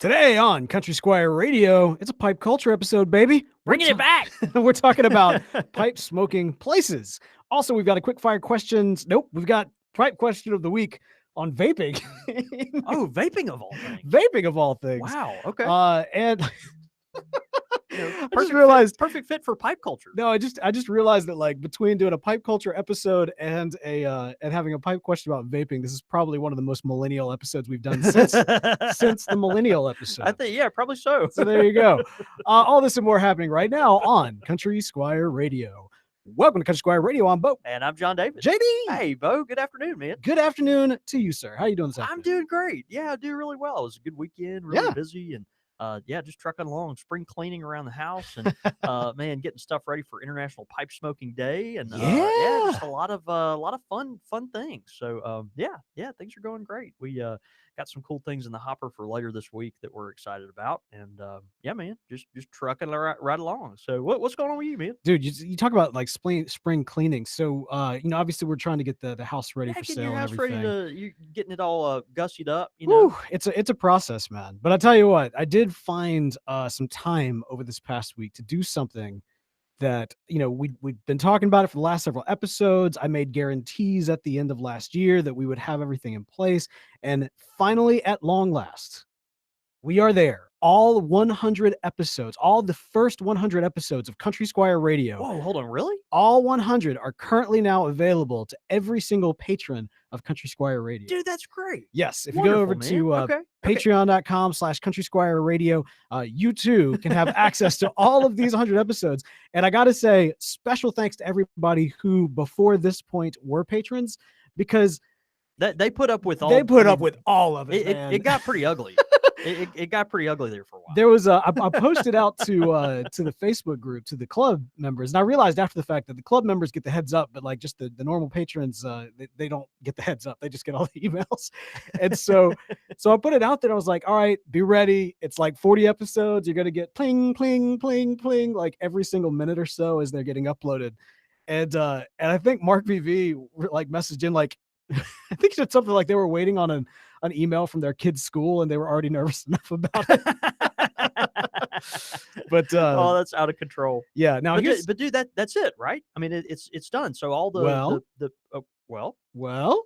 Today on Country Squire Radio, it's a pipe culture episode, baby. Bringing it back. We're talking about pipe smoking places. Also, we've got a quick fire questions. Nope, we've got pipe question of the week on vaping. Oh, vaping of all things. Vaping of all things. Wow. Okay. And I just realized perfect fit for pipe culture. No, I just realized that like between doing a pipe culture episode and having a pipe question about vaping, this is probably one of the most millennial episodes we've done since the millennial episode. I think, yeah, probably so. So there you go. All this and more happening right now on Country Squire Radio. Welcome to Country Squire Radio. I'm Beau. And I'm John David. JD. Hey, Beau. Good afternoon, man. Good afternoon to you, sir. How you doing this afternoon? I'm doing great. Yeah, I do really well. It was a good weekend, really busy, and just trucking along, spring cleaning around the house, and man, getting stuff ready for International Pipe Smoking Day, and just a lot of fun things. So things are going great. We got some cool things in the hopper for later this week that we're excited about, and man, just trucking right along. So what's going on with you, man? Dude, you talk about like spring cleaning. So obviously we're trying to get the house ready for sale. Your house and everything. ready to, you getting it all gussied up. It's a process, man. But I tell you what, I did find some time over this past week to do something that we've been talking about it for the last several episodes. I made guarantees at the end of last year that we would have everything in place, and finally, at long last, we are there. All 100 episodes, all the first 100 episodes of Country Squire Radio. Whoa, hold on, really? All 100 are currently now available to every single patron of Country Squire Radio. Dude, that's great. Yes, if you go over to patreon.com/Country Squire Radio, you too can have access to all of these 100 episodes. And I got to say, special thanks to everybody who before this point were patrons, because they put up with all. They put up with all of it. It got pretty ugly. It got pretty ugly there for a while. There was I posted out to the Facebook group, to the club members, and I realized after the fact that the club members get the heads up, but like just the normal patrons, they don't get the heads up. They just get all the emails. And so I put it out there. I was like, all right, be ready. It's like 40 episodes. You're gonna get pling, pling, pling, pling, like every single minute or so as they're getting uploaded. And I think Mark VV like messaged in like, I think he said something like they were waiting on an email from their kid's school and they were already nervous enough about it. But oh, that's out of control. Yeah. Now, but dude, that's it, right? I mean, it's done. So all well,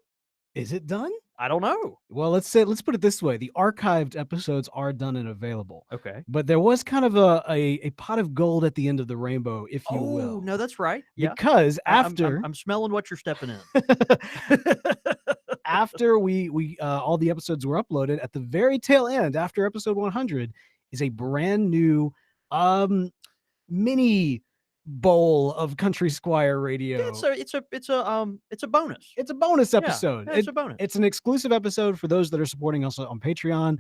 is it done? I don't know. Well, let's put it this way: the archived episodes are done and available. Okay. But there was kind of a pot of gold at the end of the rainbow, if you will. Oh no, that's right. Yeah. Because after I'm smelling what you're stepping in. After we all the episodes were uploaded, at the very tail end, after episode 100, is a brand new mini bowl of Country Squire Radio. Yeah, it's a bonus. It's a bonus episode. Yeah, it's a bonus. It's an exclusive episode for those that are supporting us on Patreon.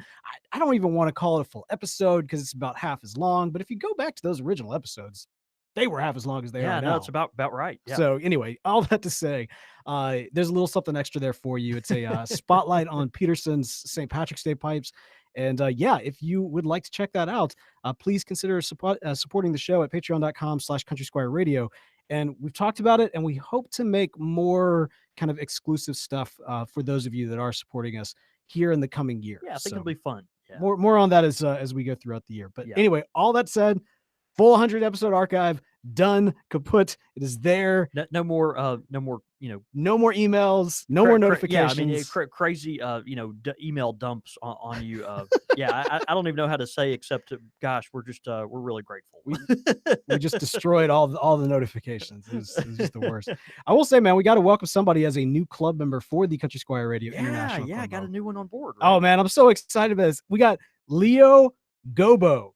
I don't even want to call it a full episode because it's about half as long. But if you go back to those original episodes, they were half as long as they are now. Yeah, no, it's about right. Yeah. So anyway, all that to say, there's a little something extra there for you. It's a spotlight on Peterson's St. Patrick's Day pipes. And if you would like to check that out, please consider supporting the show at patreon.com/Country Squire Radio. And we've talked about it, and we hope to make more kind of exclusive stuff for those of you that are supporting us here in the coming year. Yeah, I think it'll be fun. Yeah. More on that as we go throughout the year. But anyway, all that said, full 100 episode archive done, kaput. It is there. No more no more emails, no more notifications. Yeah, I mean, crazy, email dumps on you. I don't even know how to say except, gosh, we're really grateful. We just destroyed all the notifications. It was just the worst. I will say, man, we got to welcome somebody as a new club member for the Country Squire Radio International Club. I got a new one on board. Right? Oh man, I'm so excited about this. We got Leo Gobo.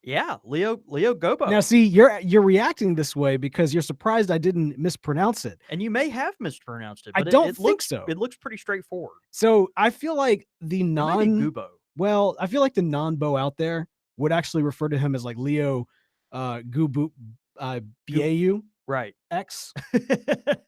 Yeah, Leo Gobo. Now, see, you're reacting this way because you're surprised I didn't mispronounce it. And you may have mispronounced it. But I don't think so. It looks pretty straightforward. So I feel like the Gubo. Well, I feel like the non-Beau out there would actually refer to him as like Leo Gubu Beau. Right. X.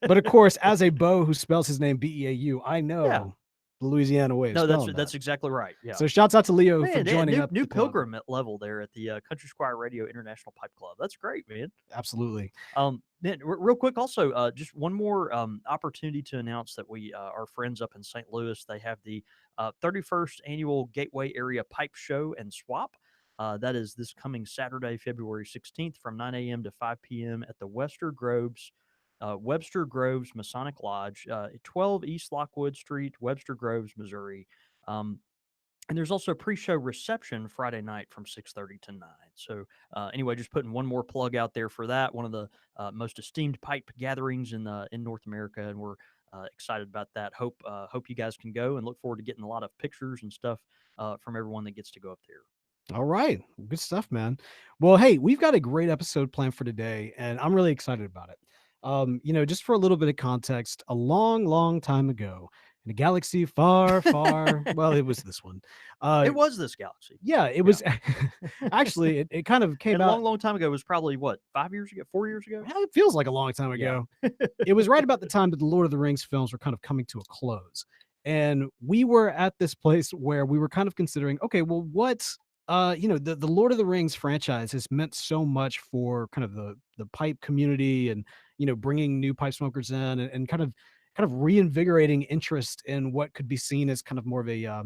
But of course, as a Beau who spells his name Beau, I know the Louisiana way of No, spelling that. that's exactly right. Yeah. So shouts out to Leo for Man, joining up new the club. pilgrim at level there at the Country Squire Radio International Pipe Club. That's great, man. Absolutely. Then real quick, also, just one more opportunity to announce that we our friends up in St. Louis, they have the 31st annual Gateway Area Pipe Show and Swap. That is this coming Saturday, February 16th, from 9 a.m. to 5 p.m. at the Webster Groves Masonic Lodge, 12 East Lockwood Street, Webster Groves, Missouri. Um, and there's also a pre-show reception Friday night from 6:30 to 9. So anyway, just putting one more plug out there for that. One of the most esteemed pipe gatherings in North America, and we're excited about that. Hope you guys can go, and look forward to getting a lot of pictures and stuff from everyone that gets to go up there. All right. Good stuff, man. Well, hey, we've got a great episode planned for today, and I'm really excited about it. Just for a little bit of context, a long, long time ago, in a galaxy far, far, well, it was this one. It was this galaxy. Yeah, it was actually, it kind of came And a out. long, long time ago. It was probably what, 5 years ago, 4 years ago? Well, it feels like a long time ago. It was right about the time that the Lord of the Rings films were kind of coming to a close. And we were at this place where we were kind of considering, okay, well, the Lord of the Rings franchise has meant so much for kind of the pipe community, and bringing new pipe smokers in, and kind of reinvigorating interest in what could be seen as kind of more of a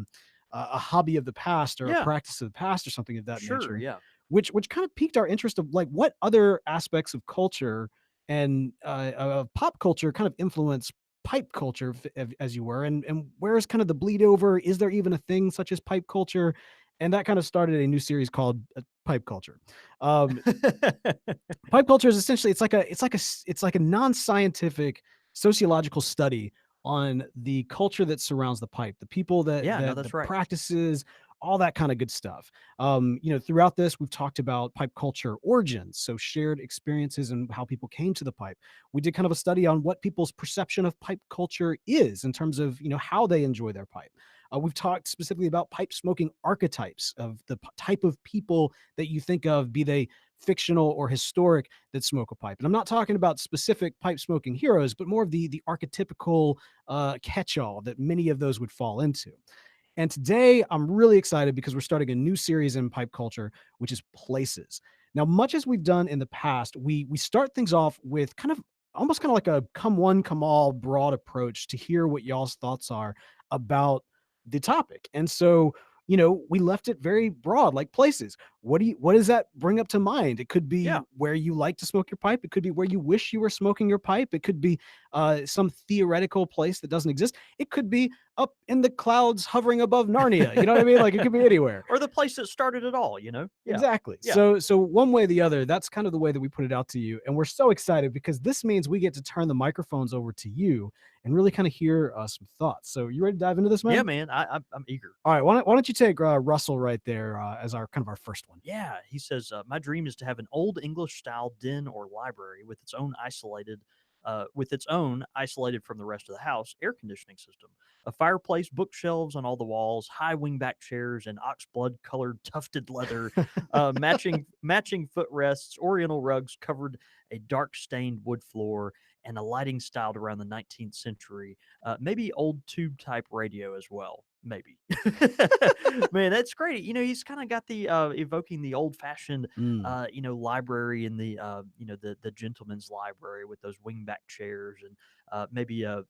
hobby of the past, or a Yeah. practice of the past, or something of that Sure, nature. yeah. Which kind of piqued our interest of like what other aspects of culture and of pop culture kind of influence pipe culture, as you were, and where is kind of the bleed over? Is there even a thing such as pipe culture? And that kind of started a new series called Pipe Culture. Um, Pipe culture is essentially, it's like a non-scientific sociological study on the culture that surrounds the pipe, the people that Yeah, no, the that's right. practices, all that kind of good stuff. Throughout this, we've talked about pipe culture origins, so shared experiences and how people came to the pipe. We did kind of a study on what people's perception of pipe culture is in terms of how they enjoy their pipe. We've talked specifically about pipe smoking archetypes of the type of people that you think of, be they fictional or historic, that smoke a pipe. And I'm not talking about specific pipe smoking heroes, but more of the archetypical catch-all that many of those would fall into. And today I'm really excited because we're starting a new series in pipe culture, which is places. Now, much as we've done in the past, we start things off with almost kind of like a come one, come all broad approach to hear what y'all's thoughts are about the topic. And so, we left it very broad, like places. What does that bring up to mind? It could be Yeah. where you like to smoke your pipe. It could be where you wish you were smoking your pipe. It could be some theoretical place that doesn't exist. It could be up in the clouds hovering above Narnia. You know what I mean? Like, it could be anywhere. Or the place that started it all, Yeah. Exactly. Yeah. So one way or the other, that's kind of the way that we put it out to you. And we're so excited because this means we get to turn the microphones over to you and really kind of hear some thoughts. So you ready to dive into this, man? Yeah, man. I'm eager. All right. Why don't you take Russell right there as our kind of our first one? Yeah, he says, my dream is to have an old English style den or library with its own isolated from the rest of the house air conditioning system, a fireplace, bookshelves on all the walls, high wingback chairs, and oxblood colored tufted leather, matching footrests, oriental rugs covered a dark stained wood floor, and a lighting styled around the 19th century. Maybe old tube type radio as well. Maybe. Man, that's great. He's kind of got the evoking the old fashioned library in the gentleman's library with those wingback chairs, and maybe a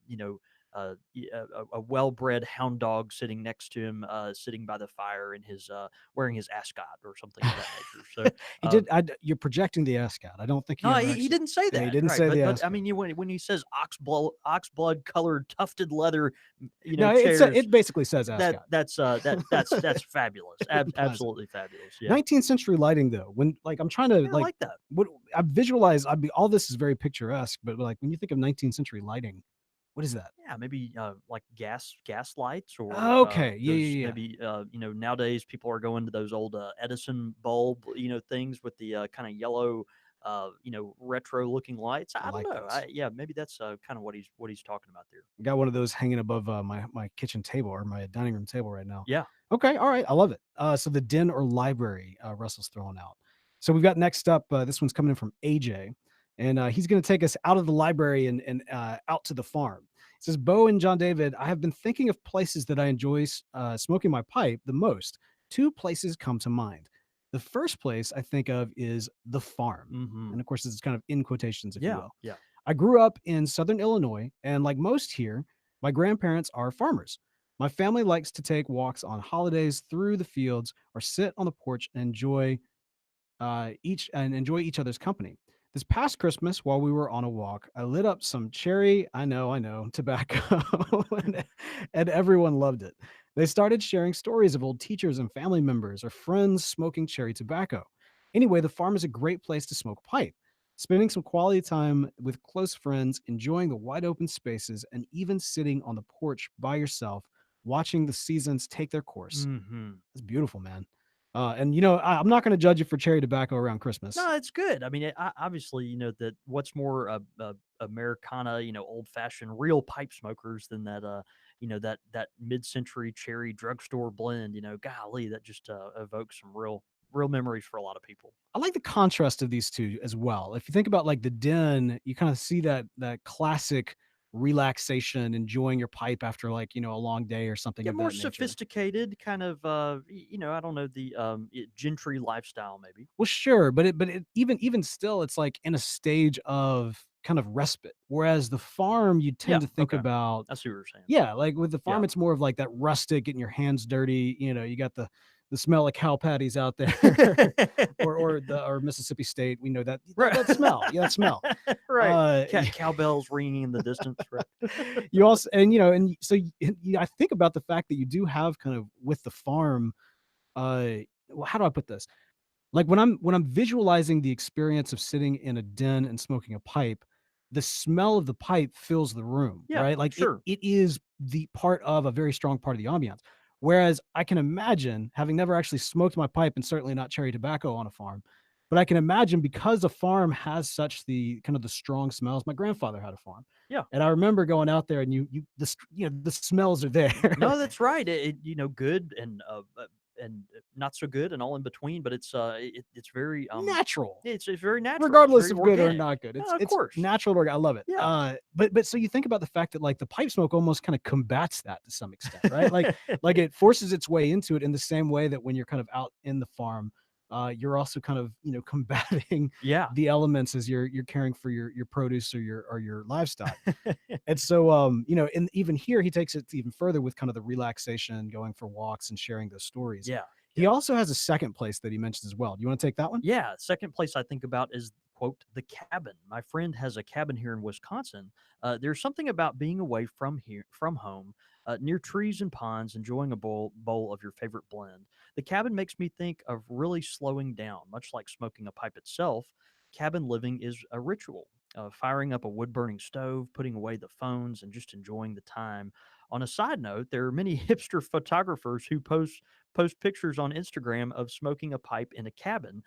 well-bred hound dog sitting next to him, sitting by the fire in his wearing his ascot or something of that nature. So He did. You're projecting the ascot. I don't think he no, ever he actually- didn't say that. he didn't right, say the but I ascot. mean, when he says oxblood colored tufted leather, No, chairs, it basically says ascot. that's fabulous. Pleasant. Absolutely fabulous. Yeah. 19th century lighting, though, when like I'm trying to Yeah, I like that. what I visualize, all this is very picturesque, but like when you think of 19th century lighting, what is that? Yeah, maybe like gas lights, or Okay, yeah, those, yeah, yeah. maybe nowadays people are going to those old Edison bulb things with the kind of yellow retro looking lights. I don't like know. those. Yeah, maybe that's kind of what he's talking about there. Got one of those hanging above my kitchen table, or my dining room table right now. Yeah. Okay, all right, I love it. So the den or library, Russell's throwing out. So we've got next up. This one's coming in from AJ, and he's going to take us out of the library and out to the farm. It says, Beau and John David, I have been thinking of places that I enjoy smoking my pipe the most. Two places come to mind. The first place I think of is the farm. Mm-hmm. And of course, this is kind of in quotations, if you Yeah. will. Yeah. I grew up in Southern Illinois, and like most here, my grandparents are farmers. My family likes to take walks on holidays through the fields or sit on the porch and enjoy each other's company. This past Christmas, while we were on a walk, I lit up some cherry, I know, tobacco, and everyone loved it. They started sharing stories of old teachers and family members or friends smoking cherry tobacco. Anyway, the farm is a great place to smoke pipe. Spending some quality time with close friends, enjoying the wide open spaces, and even sitting on the porch by yourself, watching the seasons take their course. Mm-hmm. It's beautiful, man. And I'm not going to judge you for cherry tobacco around Christmas. No, it's good. I mean, obviously, that what's more Americana, old fashioned real pipe smokers than that, that mid century cherry drugstore blend. Golly, that just evokes some real memories for a lot of people. I like the contrast of these two as well. If you think about like the den, you kind of see that classic relaxation, enjoying your pipe after like a long day or something Yeah, of more that nature. sophisticated, kind of, I don't know, the gentry lifestyle, maybe. Well, sure, but even still, it's like in a stage of kind of respite. Whereas the farm, you Yeah. tend to think Okay. about, I see what you're saying. yeah, like with the Yeah. farm, it's more of like that rustic, getting your hands dirty. You got the smell of cow patties out there, or Mississippi State. We know that Right. smell. Yeah, that smell. Right. Uh, Cowbells ringing in the distance, right? you also, and so I think about the fact that you do have kind of with the farm. Well, how do I put this? Like when I'm visualizing the experience of sitting in a den and smoking a pipe, the smell of the pipe fills the room, Yeah, right? Like it sure. it is the part of a very strong part of the ambiance. Whereas I can imagine, having never actually smoked my pipe and certainly not cherry tobacco on a farm, but I can imagine because a farm has such the kind of the strong smells. My grandfather had a farm. Yeah. And I remember going out there and the smells are there. No, that's right. Good and not so good and all in between, but it's very Natural. it's very natural. It's Regardless very of good or organic. not good. It's No, of it's course. natural I love it. Yeah. But so you think about the fact that like the pipe smoke almost kind of combats that to some extent, right? Like it forces its way into it in the same way that when you're kind of out in the farm, you're also kind of combating Yeah. the elements as you're caring for your produce or your livestock. And so and even here he takes it even further with kind of the relaxation, going for walks and sharing those stories. Yeah. He also has a second place that he mentions as well. Do you want to take that one? Yeah, second place I think about is quote the cabin. My friend has a cabin here in Wisconsin. There's something about being away from home, near trees and ponds, enjoying a bowl of your favorite blend. The cabin makes me think of really slowing down, much like smoking a pipe itself. Cabin living is a ritual. Firing up a wood burning stove, putting away the phones, and just enjoying the time. On a side note, there are many hipster photographers who post pictures on Instagram of smoking a pipe in a cabin.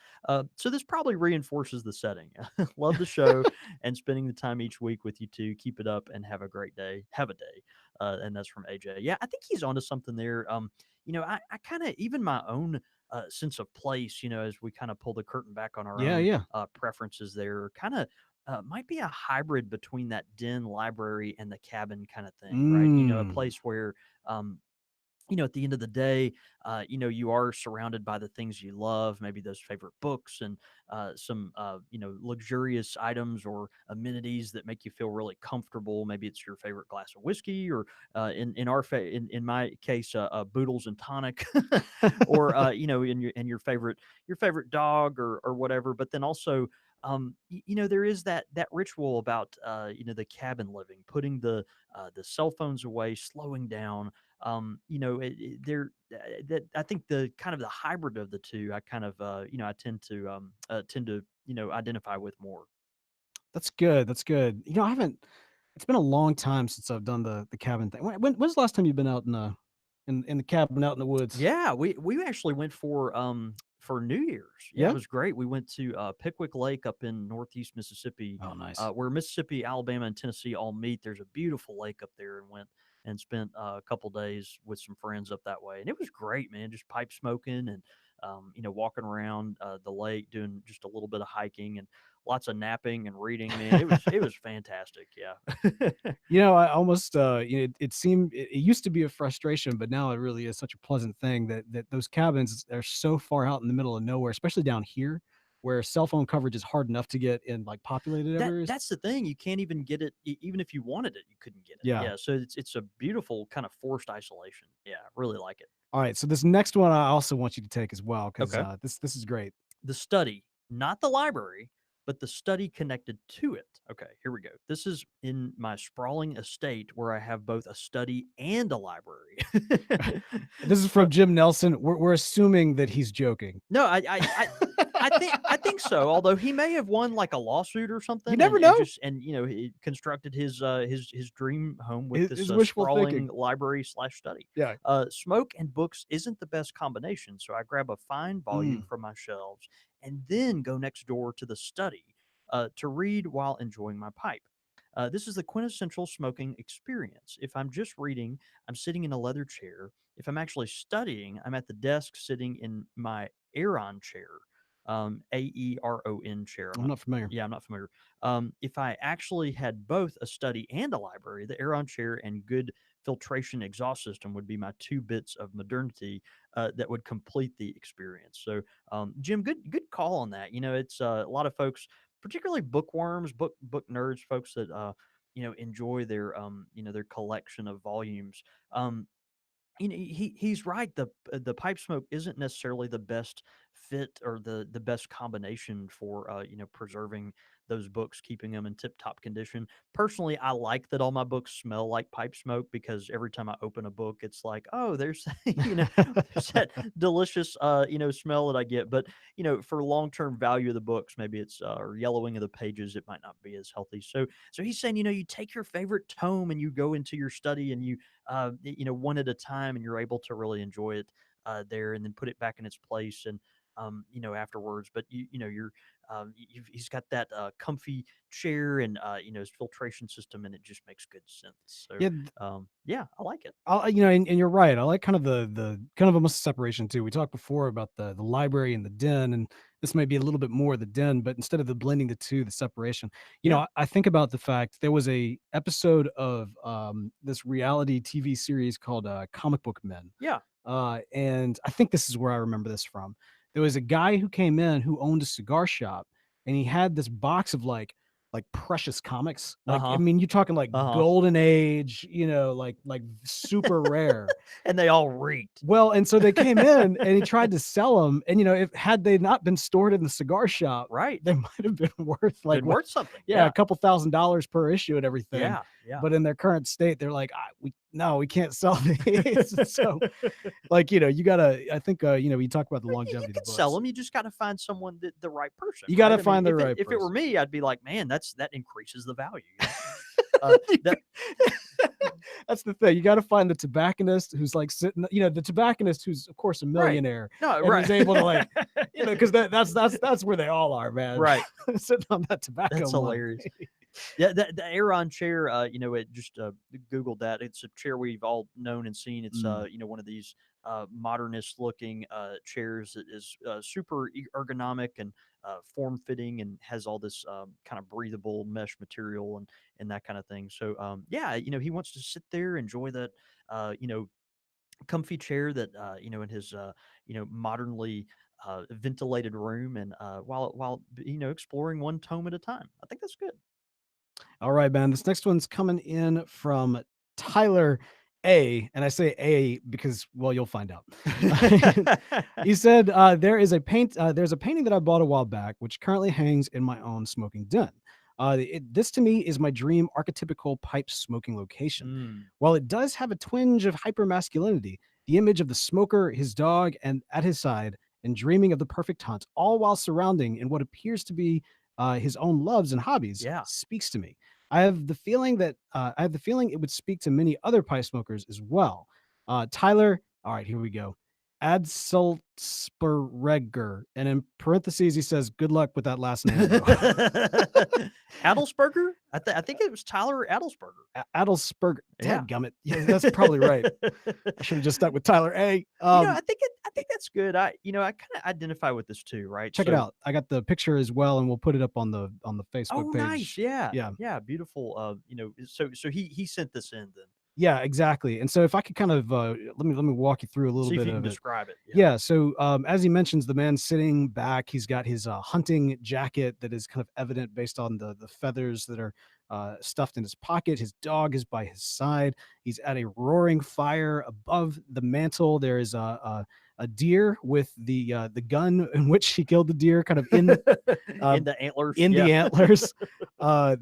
So this probably reinforces the setting. Love the show and spending the time each week with you two. Keep it up and have a great day. Have a day. And that's from AJ. Yeah, I think he's onto something there. I kind of even my own sense of place. As we kind of pull the curtain back on our Yeah, own yeah. preferences, there kind of. Might be a hybrid between that den library and the cabin kind of thing, right? A Mm. place where at the end of the day, you are surrounded by the things you love, maybe those favorite books and some, luxurious items or amenities that make you feel really comfortable. Maybe it's your favorite glass of whiskey, or in my case, boodles and tonic, or in your favorite dog or whatever. But then also, there is that ritual about the cabin living, putting the cell phones away, slowing down. That I think the kind of the hybrid of the two, I kind of I tend to identify with more. That's good. That's good. I haven't. It's been a long time since I've done the cabin thing. When's the last time you've been out in the cabin out in the woods? Yeah, we actually went for New Year's. Yeah, it Yeah. was great. We went to Pickwick Lake up in Northeast Mississippi, Oh, nice. where Mississippi, Alabama, and Tennessee all meet. There's a beautiful lake up there, and went and spent a couple days with some friends up that way, and it was great, man. Just pipe smoking and walking around the lake, doing just a little bit of hiking, and lots of napping and reading. Man, it was fantastic. Yeah. I almost it seemed it used to be a frustration, but now it really is such a pleasant thing that those cabins are so far out in the middle of nowhere, especially down here where cell phone coverage is hard enough to get in like populated areas. That's the thing. You can't even get it, even if you wanted it, you couldn't get it. Yeah. Yeah. So it's a beautiful kind of forced isolation. Yeah, I really like it. All right. So this next one I also want you to take as well because Okay. this is great. The study, not the library, but the study connected to it. Okay, here we go. This is in my sprawling estate where I have both a study and a library. This is from Jim Nelson. We're assuming that he's joking. No, I think so. Although he may have won like a lawsuit or something. You never know. And he constructed his dream home with His this wishful sprawling thinking. library / study. Yeah. Smoke and books isn't the best combination, so I grab a fine volume from my shelves and then go next door to the study to read while enjoying my pipe. This is the quintessential smoking experience. If I'm just reading, I'm sitting in a leather chair. If I'm actually studying, I'm at the desk sitting in my Aeron chair, Aeron chair. I'm not familiar. Yeah, I'm not familiar. If I actually had both a study and a library, the Aeron chair and good filtration exhaust system would be my two bits of modernity that would complete the experience. So, Jim, good call on that. It's a lot of folks, particularly bookworms, book nerds, folks that enjoy their collection of volumes. He's right. The pipe smoke isn't necessarily the best fit or the best combination for preserving those books, keeping them in tip top condition. Personally, I like that all my books smell like pipe smoke because every time I open a book, it's like, oh, there's there's that delicious smell that I get. But for long term value of the books, maybe it's or yellowing of the pages, it might not be as healthy. So he's saying, you take your favorite tome and you go into your study and you one at a time, and you're able to really enjoy it there, and then put it back in its place, and afterwards. But he's got that comfy chair and his filtration system, and it just makes good sense. So Yeah. Yeah, I like it. And you're right. I like kind of the kind of almost separation too. We talked before about the library and the den, and this might be a little bit more the den, but instead of the blending the two, the separation. I think about the fact there was a episode of this reality TV series called Comic Book Men. Yeah. And I think this is where I remember this from. There was a guy who came in who owned a cigar shop, and he had this box of like precious comics. Like, I mean, you're talking like Golden Age, like super rare. And they all reeked. Well, and so they came in and he tried to sell them. And if had they not been stored in the cigar shop, right, they might have been worth worth something. Yeah, a couple $1,000s per issue and everything. Yeah. But in their current state, they're like, we can't sell these. So you gotta, I think you talk about the longevity you of can the books. sell them. You just got to find someone the right person. You got to find the right person. If it were me, I'd be like, man, that increases the value. That's the thing. You got to find the tobacconist who's like sitting, the tobacconist who's of course a millionaire. Right. No, and right. He's able to because that's where they all are, man. Right. Sitting on that tobacco. That's hilarious. Yeah, the Aeron chair, it just Googled that. It's a chair we've all known and seen. It's one of these modernist looking chairs that is super ergonomic and form fitting and has all this kind of breathable mesh material and that kind of thing. So he wants to sit there, enjoy that comfy chair that in his modernly ventilated room, and while exploring one tome at a time. I think that's good. All right, man. This next one's coming in from Tyler A, and I say A because, well, you'll find out. He said, there's a painting that I bought a while back, which currently hangs in my own smoking den. This to me is my dream archetypical pipe smoking location. While it does have a twinge of hypermasculinity, the image of the smoker, his dog, and at his side, and dreaming of the perfect hunt, all while surrounding in what appears to be his own loves and hobbies, speaks to me. I have the feeling it would speak to many other pipe smokers as well. Tyler, all right, here we go. Adseltsperger, and in parentheses he says, "Good luck with that last name." Adelsberger? I think it was Tyler Adelsberger. Adelsberger. Dadgummit. Yeah, that's probably right. I should have just stuck with Tyler A. I think I think that's good. I kind of identify with this too, right? Check it So, out. I got the picture as well, and we'll put it up on the Facebook oh, nice, page. yeah, Yeah. yeah, beautiful. So he sent this in then. Yeah, exactly. And so if I could kind of let me walk you through a little See if bit you can of it. describe it. Yeah. Yeah. So as he mentions, the man sitting back, he's got his hunting jacket that is kind of evident based on the feathers that are stuffed in his pocket. His dog is by his side. He's at a roaring fire above the mantle. There is a deer with the gun in which he killed the deer, kind of uh, In the antlers. in Yeah. the antlers.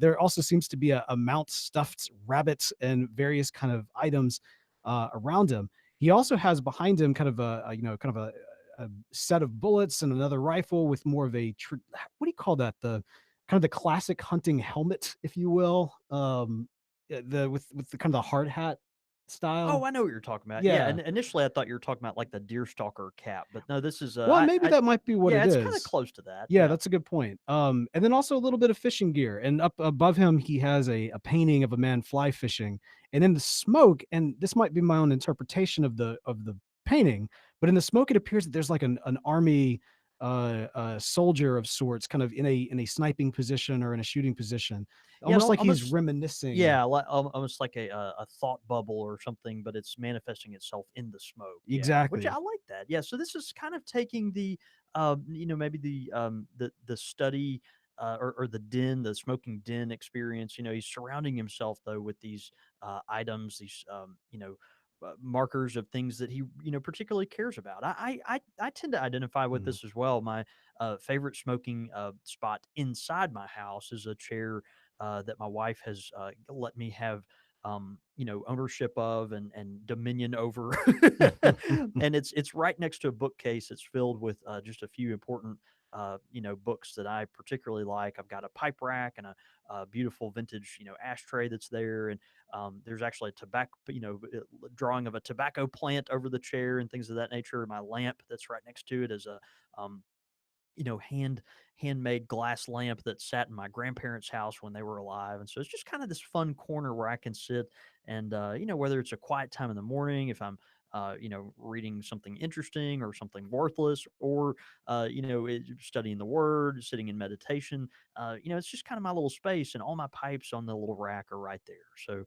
There also seems to be a mount stuffed rabbit and various kind of items around him. He also has behind him kind of kind of a set of bullets and another rifle with more of what do you call that? The kind of the classic hunting helmet, if you will. The with the kind of the hard hat Oh, style. I know what you're talking about. Yeah, Yeah. and initially I thought you were talking about like the deerstalker cap, but no, this is Well, maybe that might be what yeah, it it's kind of is. close to that. Yeah, Yeah. that's a good point. And then also a little bit of fishing gear, and up above him, he has a painting of a man fly fishing. And in the smoke, and this might be my own interpretation of the painting, but in the smoke, it appears that there's like an army soldier of sorts, kind of in a sniping position or in a shooting position, Yeah, and almost like he's almost reminiscing. yeah, like almost like a thought bubble or something, but it's manifesting itself in the smoke. Yeah, which I Exactly. like that. Yeah, so this is kind of taking the, maybe the study or the den, the smoking den experience. He's surrounding himself though with these items, these markers of things that he particularly cares about. I tend to identify with Mm. this as well. My favorite smoking spot inside my house is a chair that my wife has let me have ownership of and dominion over. And it's right next to a bookcase. It's filled with just a few important books that I particularly like. I've got a pipe rack and a beautiful vintage ashtray that's there, and there's actually a tobacco drawing of a tobacco plant over the chair and things of that nature. My lamp that's right next to it is a um, handmade glass lamp that sat in my grandparents' house when they were alive. And so it's just kind of this fun corner where I can sit and whether it's a quiet time in the morning, if I'm reading something interesting or something worthless, or studying the word, sitting in meditation. It's just kind of my little space, and all my pipes on the little rack are right there. So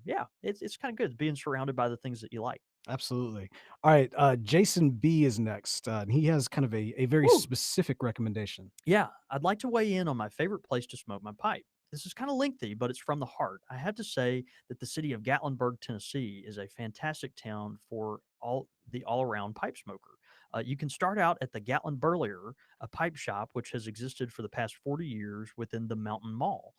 yeah, it's kind of good being surrounded by the things that you like. Absolutely. All right, Jason B is next. And he has kind of a very Woo! specific recommendation. Yeah, I'd like to weigh in on my favorite place to smoke my pipe. This is kind of lengthy, but it's from the heart. I have to say that the city of Gatlinburg, Tennessee is a fantastic town for all around pipe smoker. You can start out at the Gatlin Burlier, a pipe shop which has existed for the past 40 years within the Mountain Mall,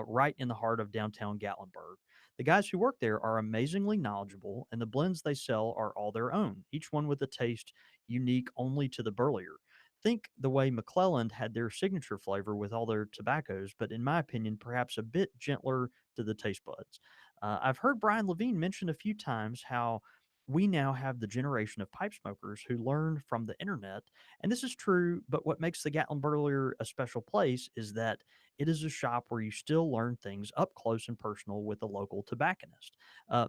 right in the heart of downtown Gatlinburg. The guys who work there are amazingly knowledgeable, and the blends they sell are all their own, each one with a taste unique only to the Burlier. Think the way McClelland had their signature flavor with all their tobaccos, but in my opinion, perhaps a bit gentler to the taste buds. I've heard Brian Levine mention a few times how we now have the generation of pipe smokers who learn from the internet, and this is true. But what makes the Gatlin Burlier a special place is that it is a shop where you still learn things up close and personal with a local tobacconist.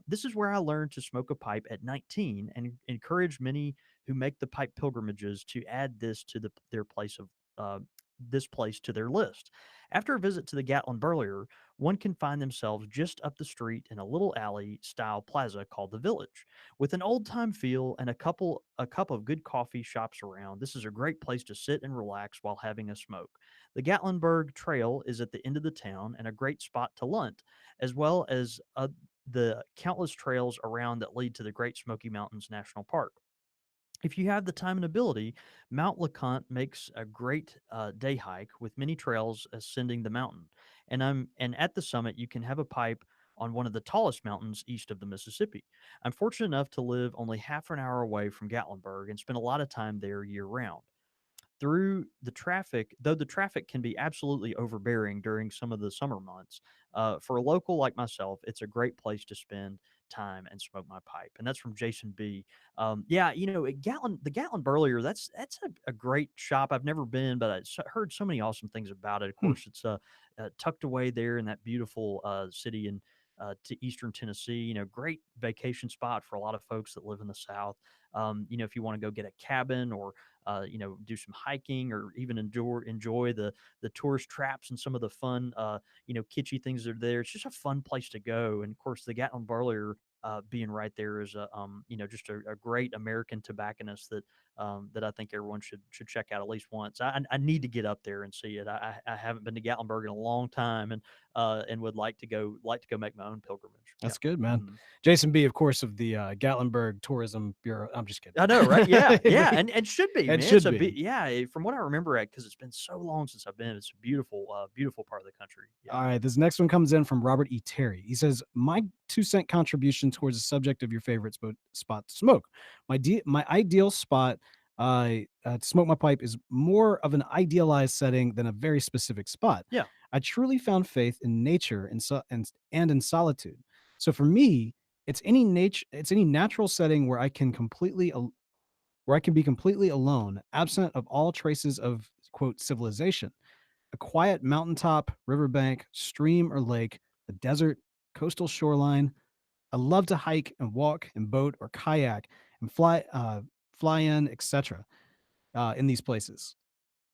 This is where I learned to smoke a pipe at 19 and encourage many who make the pipe pilgrimages to add this to their place of this place to their list. After a visit to the Gatlin Burlier, one can find themselves just up the street in a little alley style plaza called the Village. With an old time feel and a cup of good coffee shops around, this is a great place to sit and relax while having a smoke. The Gatlinburg Trail is at the end of the town and a great spot to lunch, as well as the countless trails around that lead to the Great Smoky Mountains National Park. If you have the time and ability, Mount LeConte makes a great day hike with many trails ascending the mountain. And at the summit, you can have a pipe on one of the tallest mountains east of the Mississippi. I'm fortunate enough to live only half an hour away from Gatlinburg and spend a lot of time there year round through the traffic, though the traffic can be absolutely overbearing during some of the summer months. For a local like myself, it's a great place to spend time and smoke my pipe. And that's from Jason B. Yeah, the Gatlin Burlier, that's a great shop. I've never been, but heard so many awesome things about it. Of Hmm. course, it's tucked away there in that beautiful city in to eastern Tennessee. Great vacation spot for a lot of folks that live in the South. if you want to go get a cabin or do some hiking or even enjoy the tourist traps and some of the fun kitschy things that are there. It's just a fun place to go. And of course, the Gatlin Barlier being right there is just a great American tobacconist that I think everyone should check out at least once. I need to get up there and see it. I haven't been to Gatlinburg in a long time, and would like to go make my own pilgrimage. Yeah. That's good, man. Mhm. Jason B, of course, of the Gatlinburg Tourism Bureau. I'm just kidding. I know, right? Yeah, yeah, and should be, It man. should It's a be. yeah. From what I remember, because it's been so long since I've been, it's a beautiful part of the country. Yeah, All right, this next one comes in from Robert E. Terry. He says, "My 2 cent contribution towards the subject of your favorite spot to smoke. My ideal spot to smoke my pipe is more of an idealized setting than a very specific spot. yeah, I truly found faith in nature and in solitude. So for me, it's any natural setting where I can be completely alone, absent of all traces of quote civilization. A quiet mountaintop, riverbank, stream or lake, the desert, coastal shoreline. I love to hike and walk and boat or kayak and fly in, etc. In these places.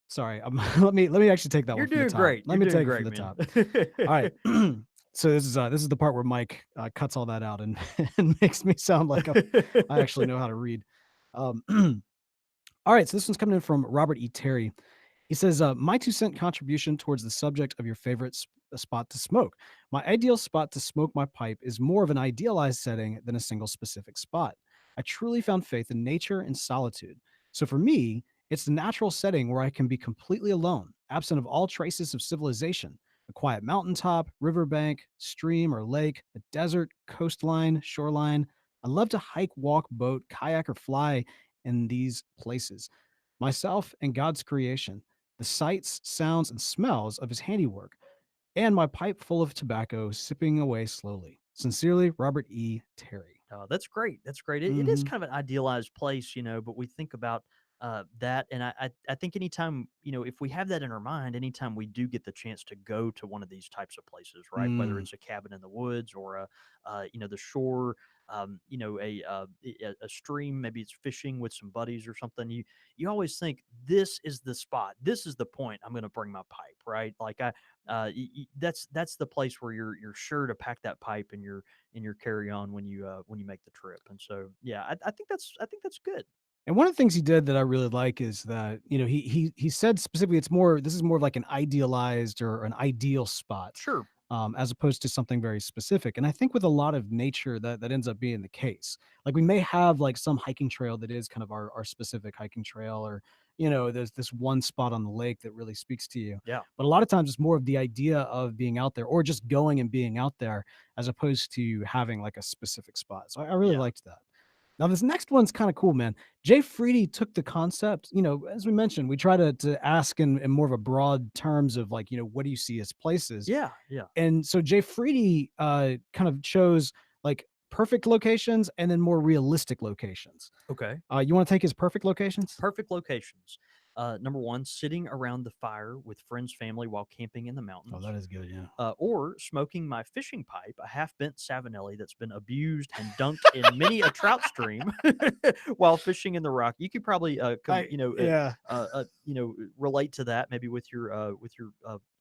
Sorry, let me actually take that you're one from the doing top. great. Let You're me doing take it from great, the man. top. All right. So this is the part where Mike cuts all that out and, and makes me sound like I actually know how to read. Um, all right, so this one's coming in from Robert E. Terry. He says, "My 2 cent contribution towards the subject of your favorite spot to smoke. My ideal spot to smoke my pipe is more of an idealized setting than a single specific spot. I truly found faith in nature and solitude. So for me, it's the natural setting where I can be completely alone, absent of all traces of civilization. A quiet mountaintop, riverbank, stream or lake, a desert, coastline, shoreline. I love to hike, walk, boat, kayak, or fly in these places. Myself and God's creation, the sights, sounds, and smells of his handiwork, and my pipe full of tobacco sipping away slowly. Sincerely, Robert E. Terry." Oh, that's great. That's great. It is Hmm. kind of an idealized place, but we think about that, and I think anytime if we have that in our mind, anytime we do get the chance to go to one of these types of places, right? Whether Mm, it's a cabin in the woods or the shore, a stream, maybe it's fishing with some buddies or something. You always think this is the spot. This is the point. I'm going to bring my pipe, right? Like that's the place where you're sure to pack that pipe in your carry on when you make the trip. And so yeah, I think that's good. and one of the things he did that I really like is that he said specifically this is more of like an idealized or an ideal spot, Sure. as opposed to something very specific. And I think with a lot of nature that ends up being the case. Like we may have like some hiking trail that is kind of our specific hiking trail, or there's this one spot on the lake that really speaks to you. Yeah. But a lot of times it's more of the idea of being out there or just going and being out there as opposed to having like a specific spot. So I really Yeah. liked that. Now, this next one's kind of cool, man. Jay Freedy took the concept, as we mentioned, we try to ask in more of a broad terms of like, what do you see as places? Yeah. Yeah. And so Jay Freedy kind of chose like perfect locations and then more realistic locations. Okay. You want to take his perfect locations? Perfect locations. Number one, sitting around the fire with friends, family while camping in the Oh, mountains. that is good. Yeah. Or smoking my fishing pipe, a half bent Savinelli that's been abused and dunked in many a trout stream while fishing in the rock. You could probably, Yeah. relate to that maybe with your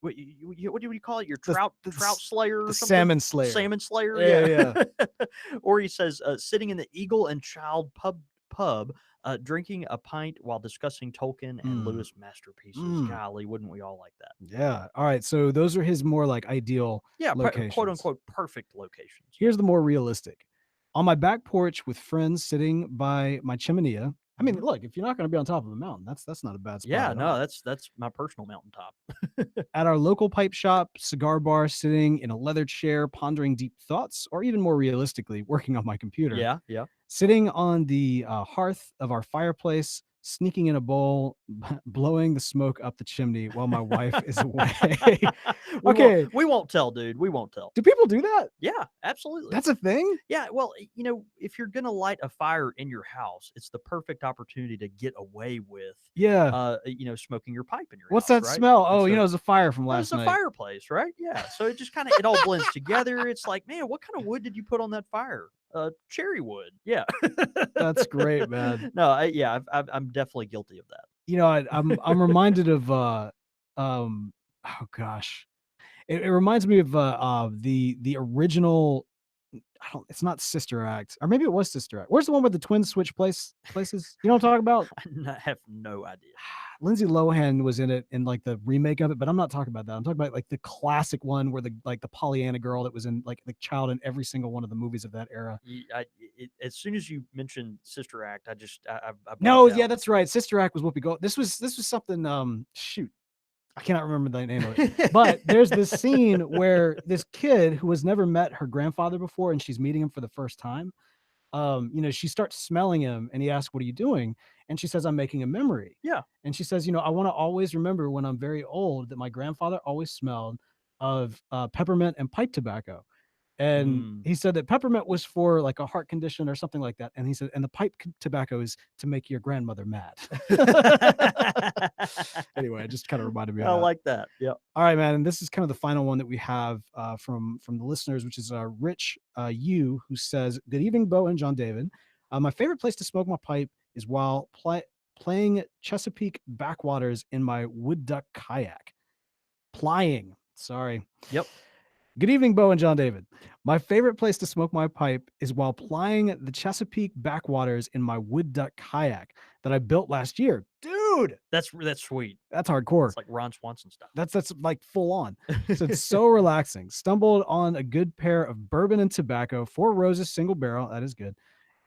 what do you call it? Your The, trout slayer the or something? salmon slayer. Salmon slayer, Yeah. Yeah. yeah. Or he says, sitting in the Eagle and Child pub, drinking a pint while discussing Tolkien and Mm, Lewis masterpieces. mm. Golly, wouldn't we all like that? Yeah. All right. So those are his more like ideal Yeah, quote locations. unquote perfect locations. Here's the more realistic. On my back porch with friends sitting by my chimenea. I mean, Mhm. look, if you're not going to be on top of a mountain, that's not a bad spot Yeah, at no, all. that's my personal mountaintop. At our local pipe shop, cigar bar, sitting in a leather chair, pondering deep thoughts, or even more realistically, working on my computer. Yeah, yeah. Sitting on the hearth of our fireplace, sneaking in a bowl, blowing the smoke up the chimney while my wife is away. we won't Okay. we won't tell, dude. We won't tell. Do people do that? Yeah, absolutely. That's a thing? Yeah, well, if you're gonna light a fire in your house, it's the perfect opportunity to get away with, Yeah. smoking your pipe in your What's house, that right? smell? And Oh, so it's a fire from well, it's last a night. fireplace, right? Yeah. So it just kind of it all blends together. It's like, man, what kind of wood did you put on that fire? cherry wood. Yeah. That's great, man. No, I'm definitely guilty of that. You know, I'm reminded of um oh gosh. It reminds me of the original. I don't. It's not Sister Act, or maybe it was Sister Act. Where's the one where the twins switch places? You know what I'm talking about? I have no idea. Lindsay Lohan was in it in like the remake of it, but I'm not talking about that. I'm talking about like the classic one where the Pollyanna girl that was in like the child in every single one of the movies of that era. As soon as you mentioned Sister Act, I No, blacked yeah, out. that's right. Sister Act was Whoopi Gold. This was something. Shoot, I cannot remember the name of it. But there's this scene where this kid who has never met her grandfather before, and she's meeting him for the first time. She starts smelling him, and he asks, "What are you doing?" And she says, "I'm making a memory." Yeah. And she says, "I want to always remember when I'm very old that my grandfather always smelled of peppermint and pipe tobacco." And Mm. he said that peppermint was for like a heart condition or something like that. And he said, and the pipe tobacco is to make your grandmother mad. Anyway, it just kind of reminded me of I that. like that. Yeah. All right, man. And this is kind of the final one that we have from the listeners, which is Rich U, who says, "Good evening, Beau and John David. My favorite place to smoke my pipe is while playing Chesapeake backwaters in my wood duck kayak. Plying. Sorry. Yep. Good evening, Beau and John David. My favorite place to smoke my pipe is while plying the Chesapeake backwaters in my wood duck kayak that I built last year." Dude, that's sweet. That's hardcore. It's like Ron Swanson stuff. That's like full on. So it's so relaxing. Stumbled on a good pair of bourbon and tobacco, Four Roses single barrel. That is good.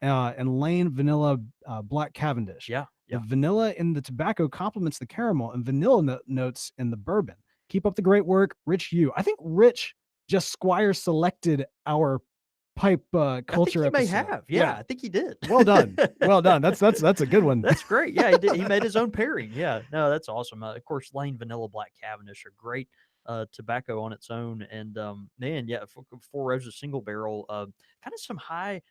And Lane vanilla black Cavendish. Yeah. The vanilla in the tobacco complements the caramel and vanilla notes in the bourbon. Keep up the great work, Rich U. I think Rich just Squire selected our pipe culture I think he episode. may have. Yeah, I think he did. Well done. Well done. That's a good one. That's great. Yeah, he did. He made his own pairing. Yeah, no, that's awesome. Of course, Lane Vanilla Black Cavendish are great tobacco on its own, and man, yeah, Four Roses single barrel, kind of some high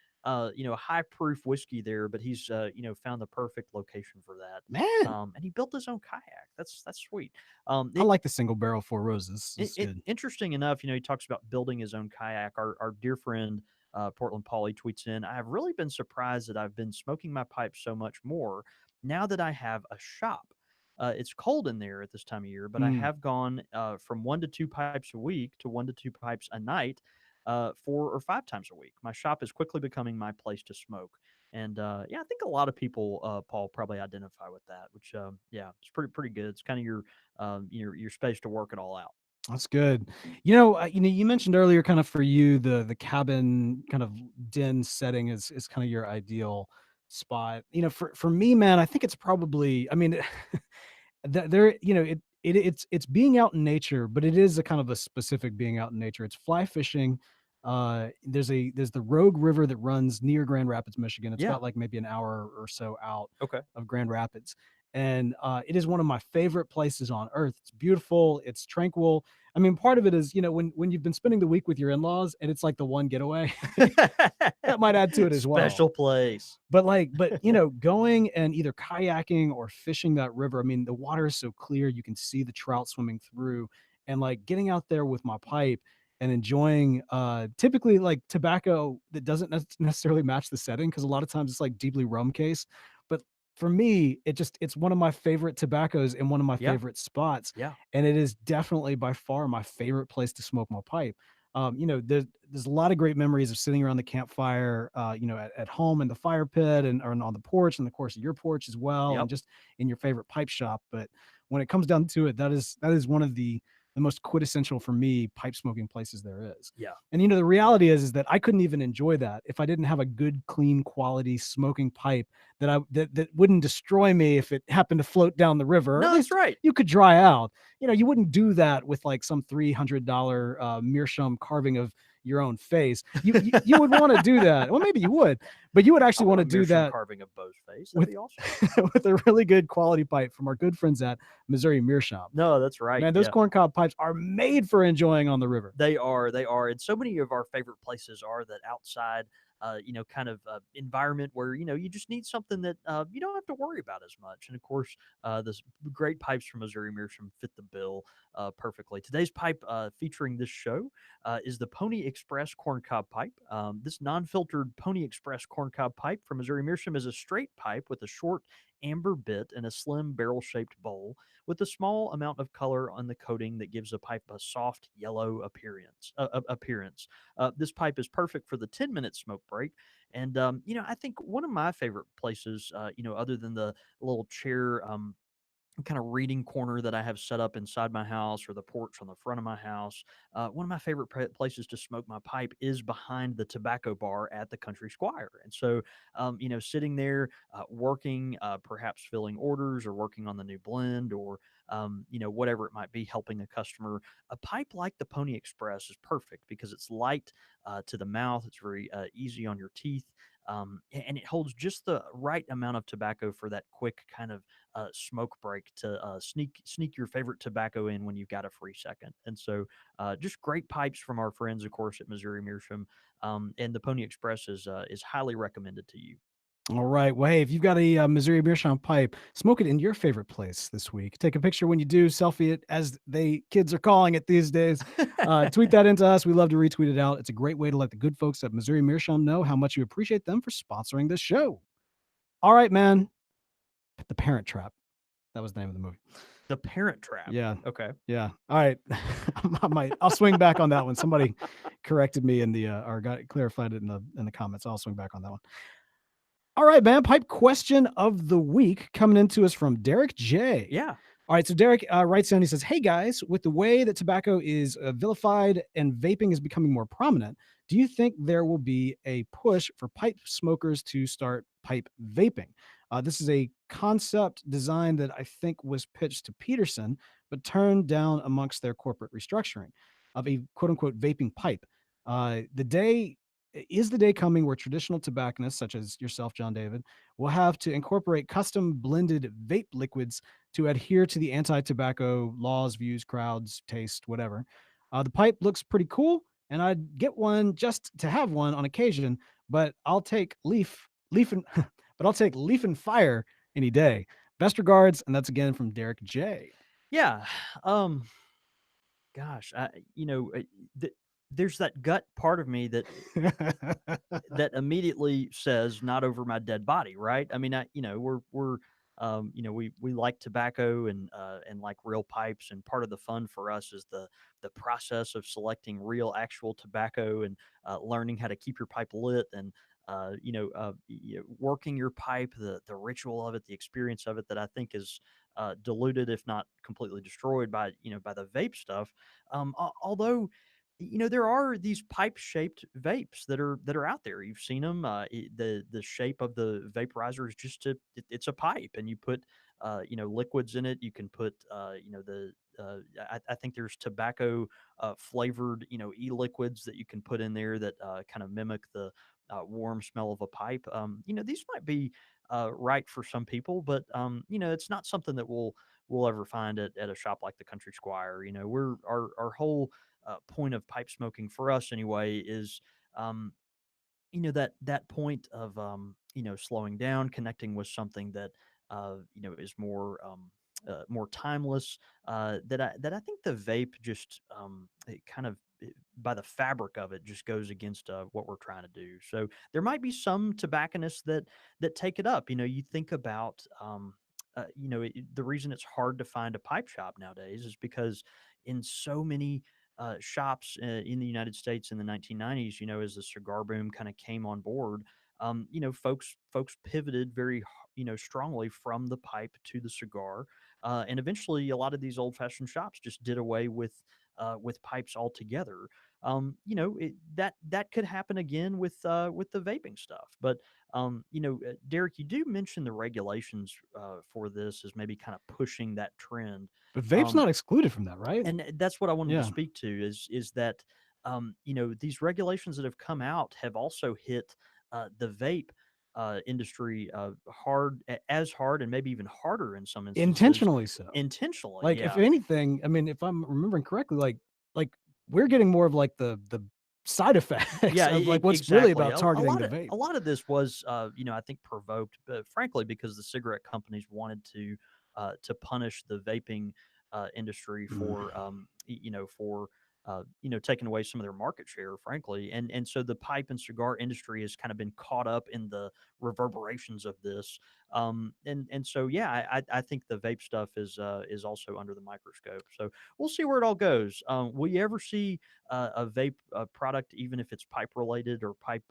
proof whiskey there, but he's found the perfect location for that. Man, and he built his own kayak. That's sweet. I like the single barrel Four Roses. Interesting enough, he talks about building his own kayak. Our dear friend Portland Polly tweets in, "I have really been surprised that I've been smoking my pipe so much more now that I have a shop. It's cold in there at this time of year, but I have gone from 1 to 2 pipes a week to 1 to 2 pipes a night, 4 or 5 times a week. My shop is quickly becoming my place to smoke." And I think a lot of people, Paul, probably identify with that. Which, it's pretty good. It's kind of your space to work it all out. That's good. You mentioned earlier, kind of for you, the cabin kind of den setting is kind of your ideal spot. For me, man, I think it's probably. I mean, there, it's being out in nature, but it is a kind of a specific being out in nature. It's fly fishing. There's the Rogue River that runs near Grand Rapids, Michigan. It's got like maybe an hour or so out of Grand Rapids. And it is one of my favorite places on earth. It's beautiful. It's tranquil. I mean, part of it is, when you've been spending the week with your in-laws and it's like the one getaway, that might add to it as well. Special place. But going and either kayaking or fishing that river, I mean, the water is so clear. You can see the trout swimming through, and like getting out there with my pipe and enjoying typically like tobacco that doesn't necessarily match the setting, because a lot of times it's like deeply rum case. But for me, it's one of my favorite tobaccos in one of my favorite spots. Yeah. And it is definitely by far my favorite place to smoke my pipe. There's a lot of great memories of sitting around the campfire, at home in the fire pit and on the porch, and of course your porch as well, and just in your favorite pipe shop. But when it comes down to it, that is one of the most quintessential for me pipe smoking places there is. Yeah. And the reality is that I couldn't even enjoy that if I didn't have a good, clean, quality smoking pipe that wouldn't destroy me if it happened to float down the river. No, that's right. You could dry out. You wouldn't do that with like some $300 meerschaum carving of your own face. You would want to do that. Well, maybe you would, but you would actually want to do that carving of Beau's face. That'd be awesome. With a really good quality pipe from our good friends at Missouri Meerschaum. No, that's right. Man, those corncob pipes are made for enjoying on the river. They are. And so many of our favorite places are that outside kind of environment where you just need something that you don't have to worry about as much. And of course, this great pipes from Missouri Meerschaum fit the bill perfectly. Today's pipe featuring this show is the Pony Express Corncob pipe. This non-filtered Pony Express Corncob pipe from Missouri Meerschaum is a straight pipe with a short amber bit and a slim barrel-shaped bowl with a small amount of color on the coating that gives the pipe a soft yellow appearance. This pipe is perfect for the 10-minute smoke break. And I think one of my favorite places, other than the little chair kind of reading corner that I have set up inside my house or the porch on the front of my house. One of my favorite places to smoke my pipe is behind the tobacco bar at the Country Squire. And so, sitting there, working, perhaps filling orders or working on the new blend or, whatever it might be, helping a customer, a pipe like the Pony Express is perfect because it's light to the mouth. It's very easy on your teeth. And it holds just the right amount of tobacco for that quick kind of smoke break to sneak your favorite tobacco in when you've got a free second. And so, just great pipes from our friends, of course, at Missouri Meerschaum, and the Pony Express is highly recommended to you. All right. Well, hey, if you've got a Missouri Meerschaum pipe, smoke it in your favorite place this week. Take a picture when you do, selfie it, as kids are calling it these days. Tweet that into us. We love to retweet it out. It's a great way to let the good folks at Missouri Meerschaum know how much you appreciate them for sponsoring this show. All right, man. The Parent Trap. That was the name of the movie. The Parent Trap. Yeah. Okay. Yeah. All right. I'll swing back on that one. Somebody corrected me in the or got clarified it in the comments. I'll swing back on that one. All right, man. Pipe question of the week coming into us from Derek J. Yeah. All right. So Derek writes in. He says, "Hey guys, with the way that tobacco is vilified and vaping is becoming more prominent, do you think there will be a push for pipe smokers to start pipe vaping? This is a concept design that I think was pitched to Peterson, but turned down amongst their corporate restructuring of a quote unquote vaping pipe. The day is the day coming where traditional tobacconists, such as yourself, John David, will have to incorporate custom blended vape liquids to adhere to the anti-tobacco laws, views, crowds, taste, whatever. The pipe looks pretty cool, and I'd get one just to have one on occasion, but I'll take leaf and but I'll take leaf and fire any day. Best regards," and that's again from Derek J. Yeah. Gosh, there's that gut part of me that immediately says not over my dead body, right? I mean, we like tobacco and like real pipes, and part of the fun for us is the process of selecting real actual tobacco and learning how to keep your pipe lit and working your pipe, the ritual of it, the experience of it that I think is diluted, if not completely destroyed by the vape stuff. Although there are these pipe shaped vapes that are out there. You've seen them. The shape of the vaporizer is it's a pipe, and you put liquids in it. You can put I think there's tobacco flavored e-liquids that you can put in there that kind of mimic the warm smell of a pipe. These might be right for some people, but it's not something that we'll ever find at a shop like the Country Squire. We're our whole point of pipe smoking for us anyway is that point of slowing down, connecting with something that is more timeless. That I think the vape just it kind of by the fabric of it just goes against what we're trying to do. So there might be some tobacconists that take it up. You think about the reason it's hard to find a pipe shop nowadays is because in so many shops in the United States in the 1990s, as the cigar boom kind of came on board, folks pivoted very, strongly from the pipe to the cigar, and eventually a lot of these old-fashioned shops just did away with pipes altogether. That could happen again with the vaping stuff, but Derek, you do mention the regulations for this as maybe kind of pushing that trend. But vape's not excluded from that, right? And that's what I wanted to Yeah. speak to is that these regulations that have come out have also hit the vape industry as hard and maybe even harder in some instances. Intentionally so. Intentionally, Like, if yeah. anything, I mean, if I'm remembering correctly, like we're getting more of like the side effects Yeah, of like what's really exactly. about targeting the A vape. lot of this was, I think provoked, frankly, because the cigarette companies wanted to punish the vaping industry Mm. for, for taking away some of their market share, frankly, and so the pipe and cigar industry has kind of been caught up in the reverberations of this, and so yeah, I think the vape stuff is also under the microscope. So we'll see where it all goes. Will you ever see a vape product, even if it's pipe related or pipe,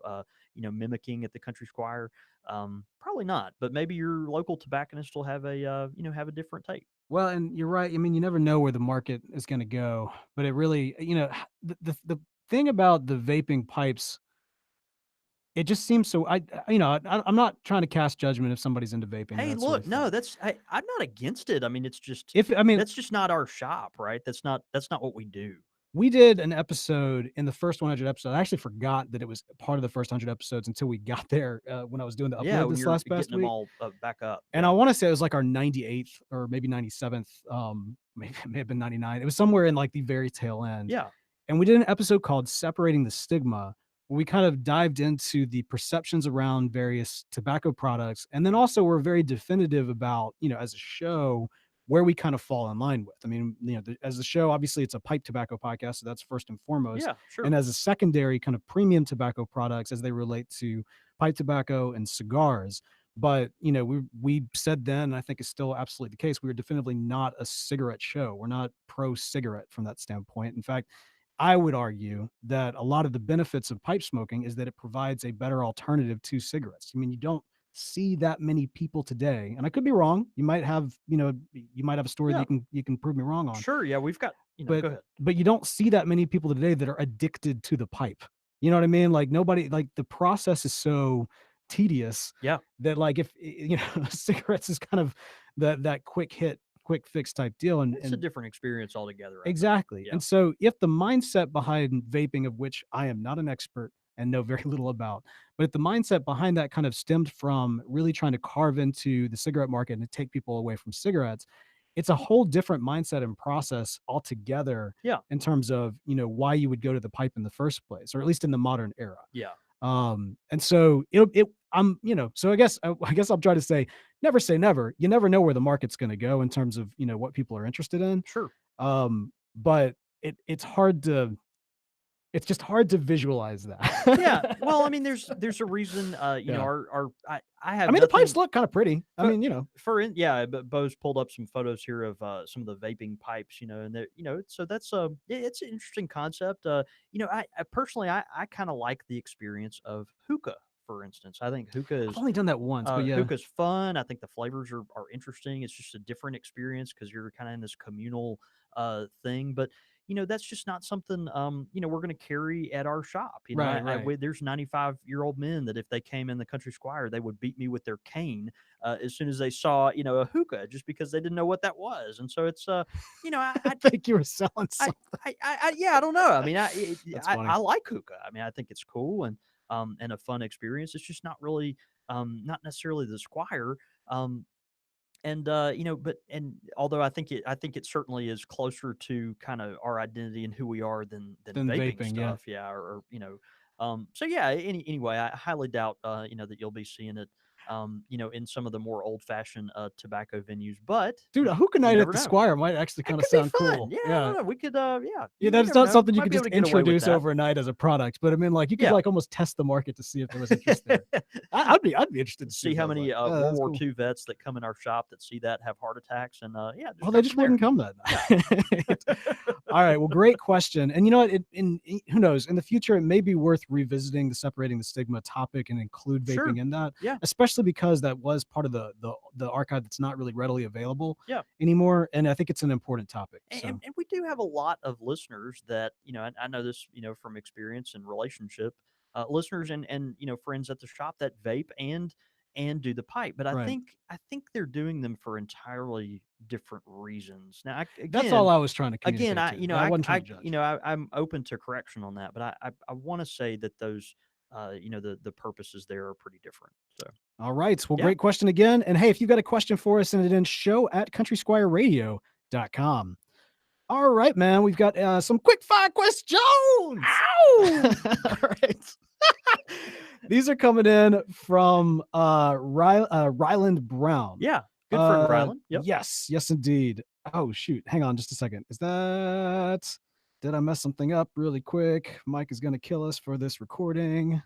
mimicking at the Country Squire? Probably not, but maybe your local tobacconist will have a have a different take. Well, and you're right. I mean, you never know where the market is going to go, but it really, the thing about the vaping pipes, it just seems so. I'm not trying to cast judgment if somebody's into vaping or Hey, that sort look, of no, thing. that's I'm not against it. I mean, it's just If I mean, that's just not our shop, right? That's not what we do. we did an episode in the first 100 episodes. I actually forgot that it was part of the first 100 episodes until we got there when I was doing the Yeah, upload when this you're last past getting them week. all back up. And I Yeah. want to say it was like our 98th or maybe 97th. Maybe it may have been 99. It was somewhere in like the very tail end. Yeah. And we did an episode called Separating the Stigma, where we kind of dived into the perceptions around various tobacco products. And then also we're very definitive about, as a show, where we kind of fall in line with. I mean, as a show, obviously it's a pipe tobacco podcast, so that's first and foremost. Yeah, sure. And as a secondary kind of premium tobacco products as they relate to pipe tobacco and cigars. But we said then, and I think it's still absolutely the case, we were definitively not a cigarette show. We're not pro cigarette from that standpoint. In fact, I would argue that a lot of the benefits of pipe smoking is that it provides a better alternative to cigarettes. I mean, you don't see that many people today, and I could be wrong. You might have a story that Yeah, you can prove me wrong on, sure. Yeah, we've got, but go ahead. but you don't see that many people today that are addicted to the pipe. You know what I mean? Like nobody, like the process is so tedious Yeah. that like if cigarettes is kind of that quick hit, quick fix type deal, and It's a and different experience altogether, I think. exactly. Yeah. And so if the mindset behind vaping, of which I am not an expert and know very little about, but if the mindset behind that kind of stemmed from really trying to carve into the cigarette market and to take people away from cigarettes, it's a whole different mindset and process altogether Yeah. in terms of, why you would go to the pipe in the first place, or at least in the modern era. Yeah. And so so I guess I'm trying to say never. You never know where the market's going to go in terms of, what people are interested in. Sure. But it's just hard to visualize Yeah. that. Well, I mean, there's a reason, Yeah. I I have mean, the pipes nothing. look kind of pretty. I For mean, yeah, but Beau's pulled up some photos here of some of the vaping pipes, and so that's it's an interesting concept. I personally I kind of like the experience of hookah, for instance. I think I've only done that once, but yeah. hookah's fun. I think the flavors are interesting. It's just a different experience because you're kind of in this communal thing, but that's just not something we're going to carry at our shop. Right, right. There's 95-year-old men that if they came in the Country Squire, they would beat me with their cane as soon as they saw a hookah, just because they didn't know what that was. And so it's I think you were selling I, something. yeah, I don't know. I mean, That's I funny. like hookah. I mean, I think it's cool and a fun experience. It's just not really not necessarily the Squire. And but and although I think it certainly is closer to kind of our identity and who we are than Than vaping vaping, yeah. stuff, yeah, or so yeah. Anyway, I highly doubt that you'll be seeing it in some of the more old fashioned tobacco venues, but Dude, a hookah you night at never the know. Squire might actually It kind of could be sound fun. cool. Yeah, I Yeah. don't know. We could yeah. Yeah, You that's never not know. something you Might could be able just to get away with introduce that. overnight as a product, but I mean, like, you could, Yeah. like, almost test the market to see if there was interest there. I'd be interested to see See what how that was many like. Yeah, World that's War cool. II vets that come in our shop that see that have heart attacks, and yeah, just Well, go they from just there. wouldn't come that Yeah. night. All right. Well, great question. And you know what? Who knows? In the future, it may be worth revisiting the separating the stigma topic and include Sure. vaping in that, Yeah. especially because that was part of the archive that's not really readily available Yeah. anymore. And I think it's an important topic. And, So, and we do have a lot of listeners that I know this from experience and relationship, listeners and friends at the shop that vape and do the pipe, but right. I think they're doing them for entirely different reasons. Now That's all I was trying to communicate I to. Yeah, I wasn't trying to judge. I'm open to correction on that, but I want to say that those the purposes there are pretty different. So All right. Well, yeah. great question again. And hey, if you've got a question for us, send it in show@countrysquireradio.com. All right, man. We've got some quick fire questions. Ow! All right. These are coming in from Ryland Brown. Yeah, good friend Rylan. Yep. Yes, indeed. Oh shoot, hang on just a second. Did I mess something up really quick? Mike is gonna kill us for this recording.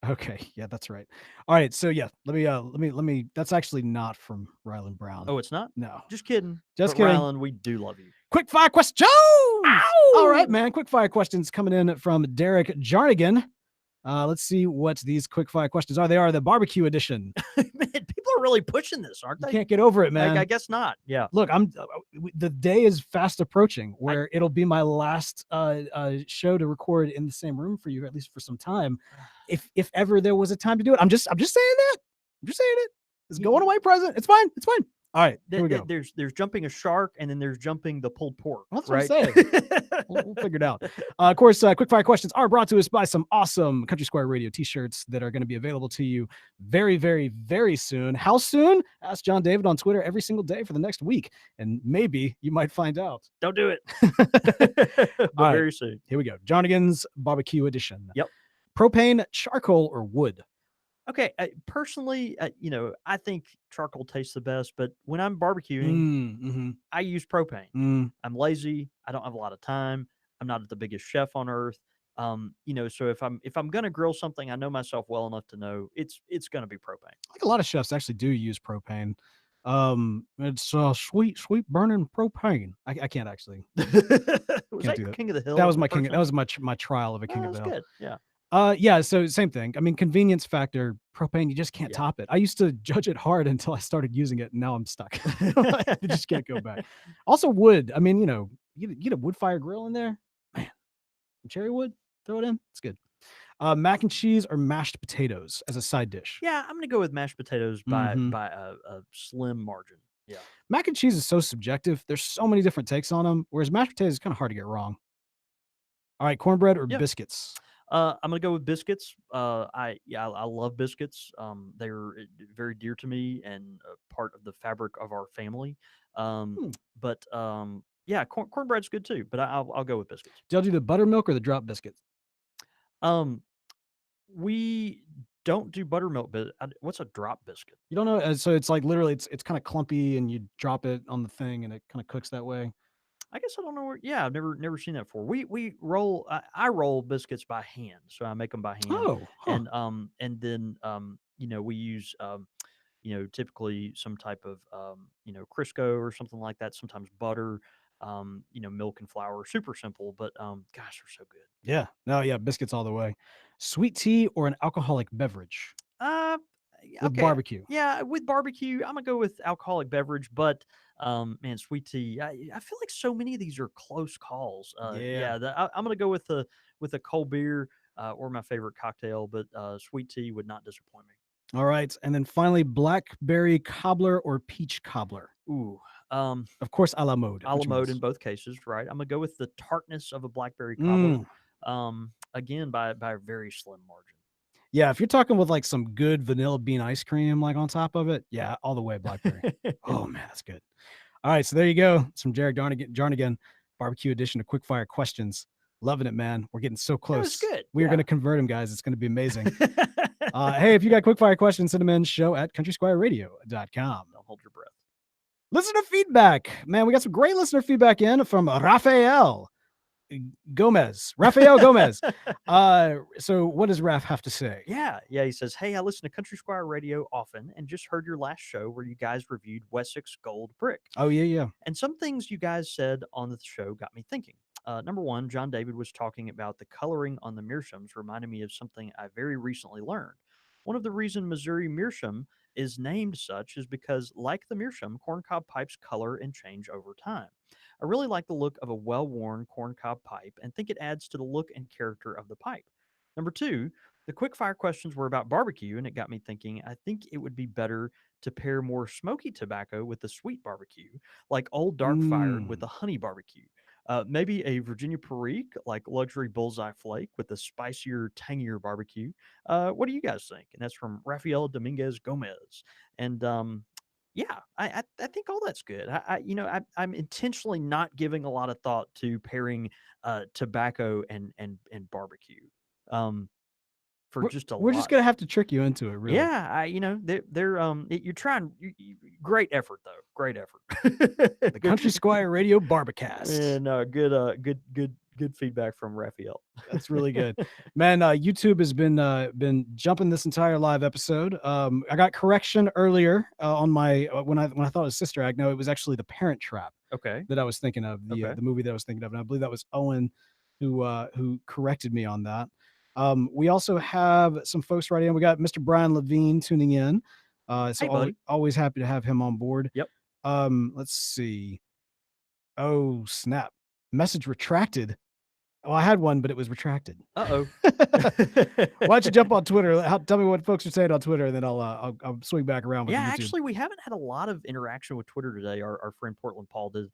Okay, yeah, that's right. All right, so yeah, let me. That's actually not from Ryland Brown. Oh, it's not? No, Just kidding. just But kidding. Rylan, we do love you. Quick fire questions. Ow! All right, man. Quick fire questions coming in from Derek Jarnigan. Let's see what these quick fire questions are. They are the barbecue edition. Man, people are really pushing this, aren't You they? can't get over it, man. I guess not. Yeah. Look, the day is fast approaching where it'll be my last show to record in the same room for you, at least for some time. If ever there was a time to do it, I'm just saying that. I'm just saying it. It's going away present. It's fine. It's fine. All right, here we go. There's jumping a shark, and then there's jumping the pulled pork. Well, that's right? what I'm saying. We'll figure it out. Of course, quick fire questions are brought to us by some awesome Country Squire Radio t-shirts that are going to be available to you very, very, very soon. How soon? Ask John David on Twitter every single day for the next week, and maybe you might find out. Don't do it. But right. very soon. Here we go. Johnigan's Barbecue Edition. Yep. Propane, charcoal, or wood? Okay, personally, I think charcoal tastes the best, but when I'm barbecuing, I use propane. I'm lazy. I don't have a lot of time. I'm not the biggest chef on earth. So if I'm gonna grill something, I know myself well enough to know it's gonna be propane. I think a lot of chefs actually do use propane. It's sweet burning propane. I can't actually. Was Can't that King of the Hill? That was my king. That was my trial of a King of the Hill. Good. Yeah. Yeah, so same thing. I mean, convenience factor, propane, you just can't top it. I used to judge it hard until I started using it, and now I'm stuck. I just can't go back. Also, wood. I mean, you get a wood fire grill in there, man. Cherry wood, throw it in. It's good. Mac and cheese or mashed potatoes as a side dish. Yeah, I'm gonna go with mashed potatoes by a slim margin. Yeah. Mac and cheese is so subjective. There's so many different takes on them, whereas mashed potatoes is kind of hard to get wrong. All right, cornbread or biscuits? I'm gonna go with biscuits. I love biscuits. They're very dear to me and part of the fabric of our family. But yeah, cornbread's good too. But I'll go with biscuits. Do y'all do the buttermilk or the drop biscuits? We don't do buttermilk. But what's a drop biscuit? You don't know? So it's like literally, it's kind of clumpy, and you drop it on the thing, and it kind of cooks that way. I guess I don't know where. Yeah, I've never seen that before. We roll. I roll biscuits by hand, so I make them by hand. Oh, huh. And then we use typically some type of Crisco or something like that. Sometimes butter, milk and flour. Super simple, but gosh, they're so good. Yeah. No, yeah, biscuits all the way. Sweet tea or an alcoholic beverage? With barbecue. Yeah, with barbecue, I'm gonna go with alcoholic beverage, but man, sweet tea. I feel like so many of these are close calls. I'm gonna go with a cold beer or my favorite cocktail, but sweet tea would not disappoint me. All right, and then finally, blackberry cobbler or peach cobbler? Ooh, of course, a la mode. A la mode in both cases, right? I'm gonna go with the tartness of a blackberry cobbler. Again, by a very slim margin. Yeah, if you're talking with like some good vanilla bean ice cream like on top of it, yeah, all the way blackberry. Oh man, that's good. All right, so there you go. It's from Jared Jarnigan, barbecue edition of Quickfire Questions. Loving it, man. We're getting so close. That was good. We're going to convert him, guys. It's going to be amazing. Hey, if you got quickfire questions, send them in, show@countrysquireradio.com. Don't hold your breath. Listener feedback. Man, we got some great listener feedback in from Rafael Gomez. So what does Raph have to say? Yeah. He says, "Hey, I listen to Country Squire Radio often and just heard your last show where you guys reviewed Wessex Gold Brick. Oh, yeah. And some things you guys said on the show got me thinking. Number one, John David was talking about the coloring on the meerschaums, reminded me of something I very recently learned. One of the reasons Missouri meerschaum is named such is because, like the meerschaum, corncob pipes color and change over time. I really like the look of a well-worn corncob pipe and think it adds to the look and character of the pipe. Number two, the quick fire questions were about barbecue, and it got me thinking, I think it would be better to pair more smoky tobacco with the sweet barbecue, like Old Dark Fired with the honey barbecue. Maybe a Virginia Perique, like Luxury Bullseye Flake with the spicier, tangier barbecue. What do you guys think? And that's from Rafael Dominguez Gomez. And Yeah, I think all that's good. I'm intentionally not giving a lot of thought to pairing tobacco and barbecue. Um, for just a We're just lot. gonna have to trick you into it, really. Yeah, you're trying. Great effort though. Great effort. The Good. Country Squire Radio Barbacast. And good feedback from Raphael. That's really good, man. YouTube has been jumping this entire live episode. I got correction earlier on my when I thought it was Sister Act. No, it was actually The Parent Trap Okay. that I was thinking of. Okay. The movie that I was thinking of, and I believe that was Owen who corrected me on that. We also have some folks writing in. We got Mr. Brian Levine tuning in. So Hey, buddy. always happy to have him on board. Yep. Let's see. Oh snap! Message retracted. Oh, I had one, but it was retracted. Uh-oh. Why don't you jump on Twitter? Tell me what folks are saying on Twitter, and then I'll swing back around with Yeah, YouTube. actually, we haven't had a lot of interaction with Twitter today. Our friend Portland Paul did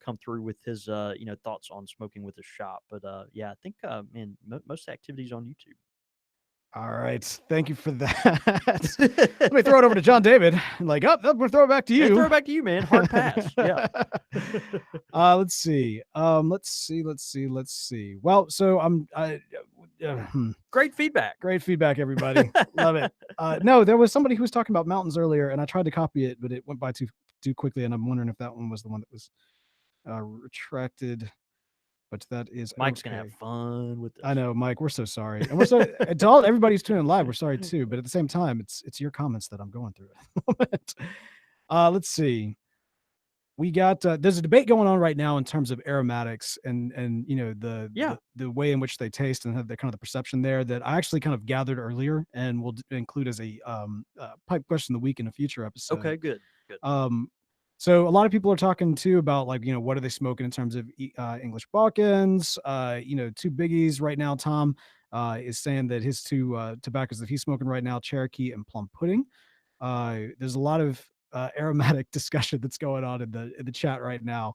come through with his thoughts on smoking with his shop. But yeah, I think man, most activities on YouTube. All right, thank you for that. Let me throw it over to John David. Like, oh, I'm gonna throw it back to you. Throw it back to you, man. Hard pass. Yeah. Let's see. Let's see. Well, so Great feedback. Great feedback, everybody. Love it. No, there was somebody who was talking about mountains earlier, and I tried to copy it, but it went by too quickly, and I'm wondering if that one was the one that was retracted. But that is Mike's okay. Gonna have fun with this. I know, Mike. We're so sorry, and we're so to all everybody's tuning live. We're sorry too, but at the same time, it's your comments that I'm going through at the moment. Let's see. We got there's a debate going on right now in terms of aromatics and the way in which they taste and have the kind of the perception there that I actually kind of gathered earlier and will include as a pipe question of the week in a future episode. Okay, good. So a lot of people are talking too about like, what are they smoking in terms of English Balkans, two biggies right now. Tom is saying that his two tobaccos that he's smoking right now, Cherokee and Plum Pudding. There's a lot of aromatic discussion that's going on in the chat right now.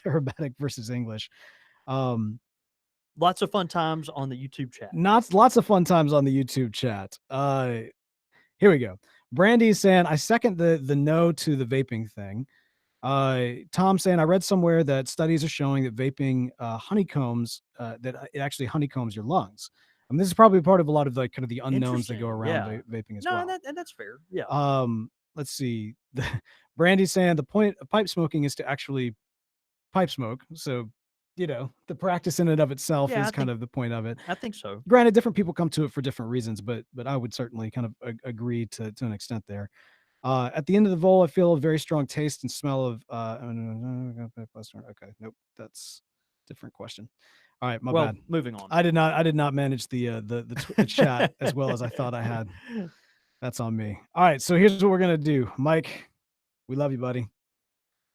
Aromatic versus English. Lots of fun times on the YouTube chat. Lots of fun times on the YouTube chat. Here we go. Brandy's saying, I second the no to the vaping thing. Tom saying, I read somewhere that studies are showing that vaping honeycombs, that it actually honeycombs your lungs. I mean, this is probably part of a lot of like kind of the unknowns that go around vaping as well. No, and that's fair. Yeah. Let's see. Brandy's saying the point of pipe smoking is to actually pipe smoke. So, the practice in and of itself is kind of the point of it. I think so. Granted, different people come to it for different reasons, but I would certainly kind of agree to an extent there. At the end of the bowl, I feel a very strong taste and smell of. Okay, nope, that's a different question. All right, my bad. Moving on. I did not manage the chat as well as I thought I had. That's on me. All right, so here's what we're gonna do, Mike. We love you, buddy.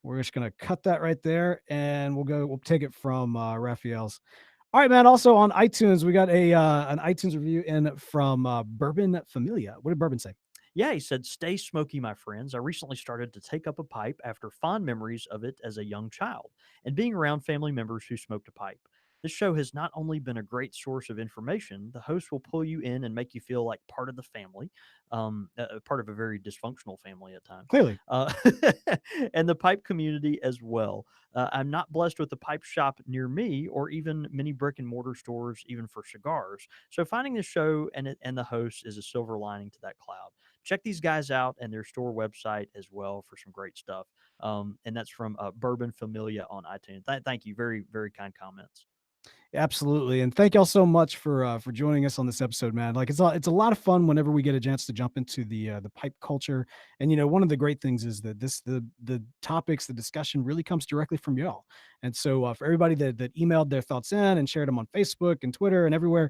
We're just gonna cut that right there, and we'll take it from Raphael's. All right, man. Also on iTunes, we got an iTunes review in from Bourbon Familia. What did Bourbon say? Yeah, he said, "Stay smoky, my friends. I recently started to take up a pipe after fond memories of it as a young child and being around family members who smoked a pipe. This show has not only been a great source of information, the host will pull you in and make you feel like part of the family, part of a very dysfunctional family at times. Clearly. And the pipe community as well. I'm not blessed with a pipe shop near me or even many brick and mortar stores, even for cigars. So finding the show and the host is a silver lining to that cloud. Check these guys out and their store website as well for some great stuff. And that's from Bourbon Familia on iTunes. Thank you. Very, very kind comments. Absolutely, and thank y'all so much for joining us on this episode, man. Like it's a lot of fun whenever we get a chance to jump into the pipe culture. And one of the great things is that the topics, the discussion really comes directly from y'all. And so for everybody that emailed their thoughts in and shared them on Facebook and Twitter and everywhere,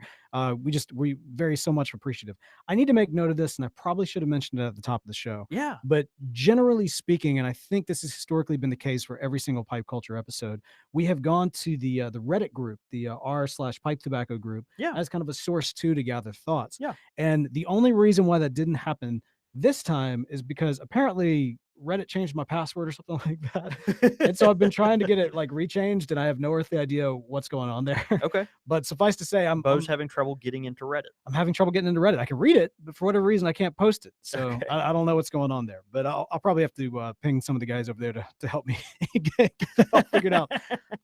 we very so much appreciative. I need to make note of this, and I probably should have mentioned it at the top of the show. Yeah. But generally speaking, and I think this has historically been the case for every single pipe culture episode, we have gone to the Reddit group, the r/pipe tobacco group, as kind of a source to gather thoughts. Yeah. And the only reason why that didn't happen this time is because apparently Reddit changed my password or something like that. And so I've been trying to get it like rechanged, and I have no earthly idea what's going on there. Okay. But suffice to say, Beau's having trouble getting into Reddit. I'm having trouble getting into Reddit. I can read it, but for whatever reason, I can't post it. So Okay. I don't know what's going on there. But I'll probably have to ping some of the guys over there to help me get it all figured out.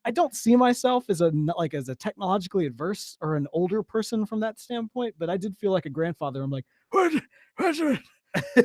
I don't see myself as a technologically adverse or an older person from that standpoint, but I did feel like a grandfather. I'm like, where's my password? They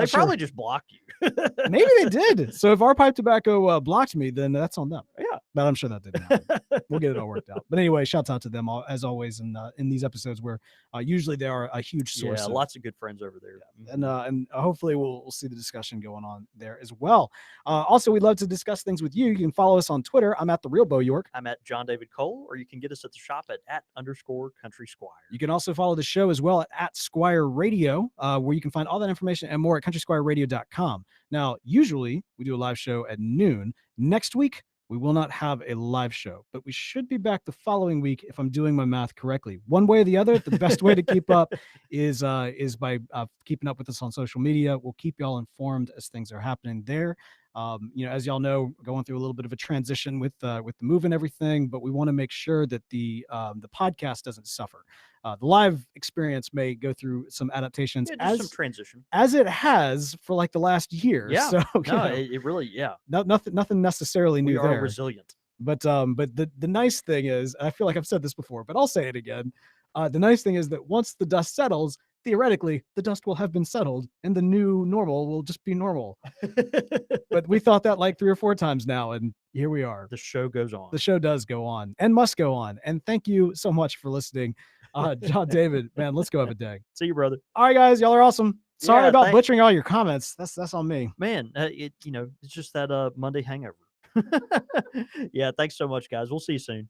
probably just blocked you. Maybe they did. So if our pipe tobacco blocked me, then that's on them. Yeah, but I'm sure that didn't happen. We'll get it all worked out. But anyway, shouts out to them as always in these episodes where usually they are a huge source. Yeah, lots of good friends over there. Yeah. And hopefully we'll see the discussion going on there as well. Also, we'd love to discuss things with you. You can follow us on Twitter. I'm at the real Beau York. I'm at John David Cole, or you can get us at the shop at _Country Squire. You can also follow the show as well at Squire Radio, where you can find all that information and more at countrysquireradio.com. Now, usually we do a live show at noon. Next week, we will not have a live show, but we should be back the following week if I'm doing my math correctly. One way or the other, the best way to keep up is by keeping up with us on social media. We'll keep y'all informed as things are happening there. As y'all know, going through a little bit of a transition with the move and everything, but we want to make sure that the podcast doesn't suffer. The live experience may go through some adaptations, some transition, as it has for like the last year. Yeah, so it really, nothing necessarily new. We are there. Resilient. But the nice thing is, I feel like I've said this before, but I'll say it again. The nice thing is that once the dust settles, theoretically, the dust will have been settled and the new normal will just be normal. But we thought that like 3 or 4 times now, and here we are. The show goes on. The show does go on and must go on. And thank you so much for listeing. John David, man, let's go have a day. See you, brother. All right, guys, y'all are awesome. Sorry about butchering all your comments. That's on me. Man, it's just that Monday hangover. Yeah, thanks so much, guys. We'll see you soon.